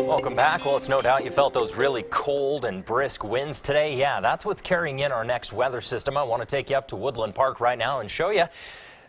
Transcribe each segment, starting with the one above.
Welcome back. Well, it's no doubt you felt those really cold and brisk winds today. Yeah, that's what's carrying in our next weather system. I want to take you up to Woodland Park right now and show you.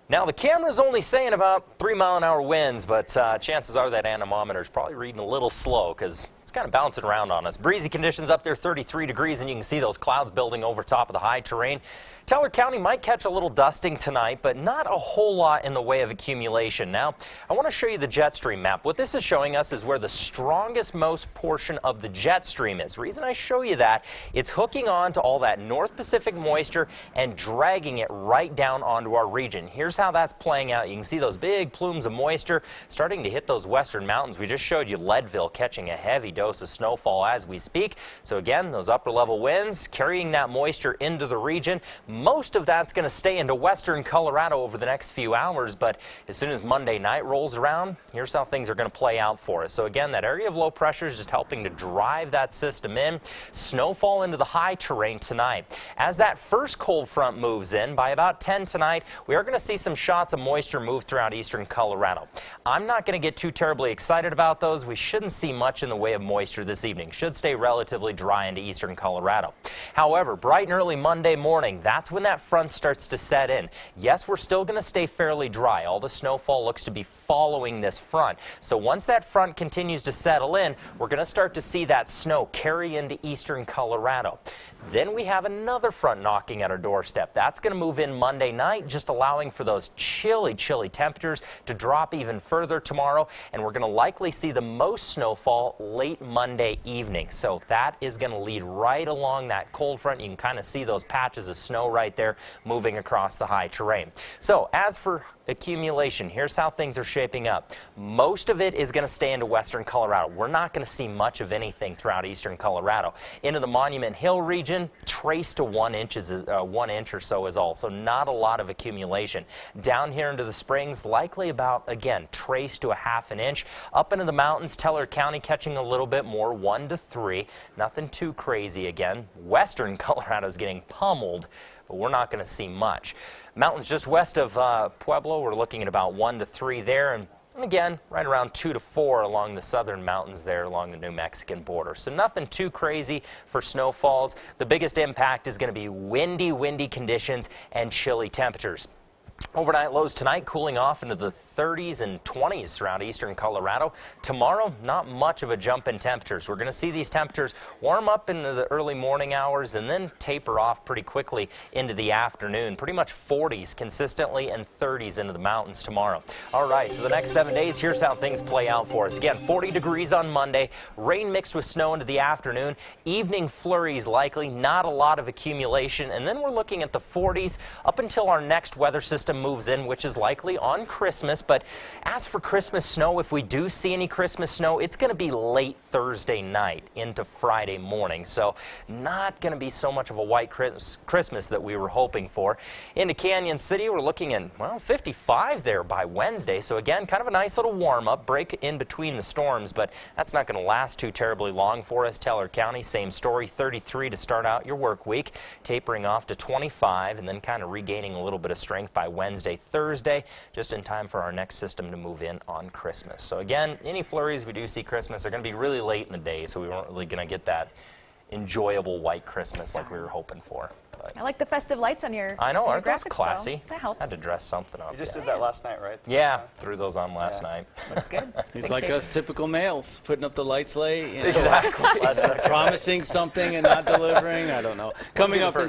Now, the camera's only saying about 3-mile-an-hour winds, but chances are that anemometer is probably reading a little slow because it's kind of bouncing around on us. Breezy conditions up there, 33 degrees, and you can see those clouds building over top of the high terrain. Teller County might catch a little dusting tonight, but not a whole lot in the way of accumulation. Now, I want to show you the jet stream map. What this is showing us is where the strongest most portion of the jet stream is. The reason I show you that, it's hooking on to all that North Pacific moisture and dragging it right down onto our region. Here's how that's playing out. You can see those big plumes of moisture starting to hit those western mountains. We just showed you Leadville catching a heavy dose of snowfall as we speak. So again, those upper level winds carrying that moisture into the region. Most of that's going to stay into western Colorado over the next few hours, but as soon as Monday night rolls around, here's how things are going to play out for us. So again, that area of low pressure is just helping to drive that system in. Snowfall into the high terrain tonight. As that first cold front moves in, by about 10 tonight, we are going to see some shots of moisture move throughout eastern Colorado. I'm not going to get too terribly excited about those. We shouldn't see much in the way of moisture this evening. Should stay relatively dry into eastern Colorado. However, bright and early Monday morning, that's when that front starts to set in. Yes, we're still going to stay fairly dry. All the snowfall looks to be following this front. So once that front continues to settle in, we're going to start to see that snow carry into eastern Colorado. Then we have another front knocking at our doorstep. That's going to move in Monday night, just allowing for those chilly temperatures to drop even further tomorrow. And we're going to likely see the most snowfall late Monday evening. So that is going to lead right along that cold front. You can kind of see those patches of snow right there moving across the high terrain. So as for accumulation, here's how things are shaping up. Most of it is going to stay into western Colorado. We're not going to see much of anything throughout eastern Colorado. Into the Monument Hill region, trace to 1 inch or so is all. So not a lot of accumulation. Down here into the Springs, likely about, again, trace to a ½ an inch. Up into the mountains, Teller County catching a little bit more, 1 to 3. Nothing too crazy again. Western Colorado is getting pummeled, but we're not going to see much. Mountains just west of Pueblo, we're looking at about 1 to 3 there, and again, right around 2 to 4 along the southern mountains there along the New Mexican border. So nothing too crazy for snowfalls. The biggest impact is going to be windy conditions and chilly temperatures. Overnight lows tonight cooling off into the 30s and 20s around eastern Colorado. Tomorrow, not much of a jump in temperatures. We're going to see these temperatures warm up into the early morning hours and then taper off pretty quickly into the afternoon. Pretty much 40s consistently and 30s into the mountains tomorrow. All right, so the next 7 days, here's how things play out for us. Again, 40 degrees on Monday, rain mixed with snow into the afternoon, evening flurries likely, not a lot of accumulation, and then we're looking at the 40s up until our next weather system moves in, which is likely on Christmas. But as for Christmas snow, if we do see any Christmas snow, it's going to be late Thursday night into Friday morning. So not going to be so much of a white Christmas that we were hoping for. Into Canyon City, we're looking at, well, 55 there by Wednesday. So again, kind of a nice little warm-up, break in between the storms, but that's not going to last too terribly long for us. Teller County, same story, 33 to start out your work week, tapering off to 25, and then kind of regaining a little bit of strength by Wednesday, Thursday, just in time for our next system to move in on Christmas. So again, any flurries we do see Christmas are going to be really late in the day, so we weren't really going to get that enjoyable white Christmas like we were hoping for. But I like the festive lights on your I know, aren't those graphics, classy? Though. That helps. Had to dress something up. You just did that last night, right? Yeah, threw those on last night. That's good. It's like us typical males, putting up the lights late, you know, Exactly. promising something and not delivering. I don't know. Coming up in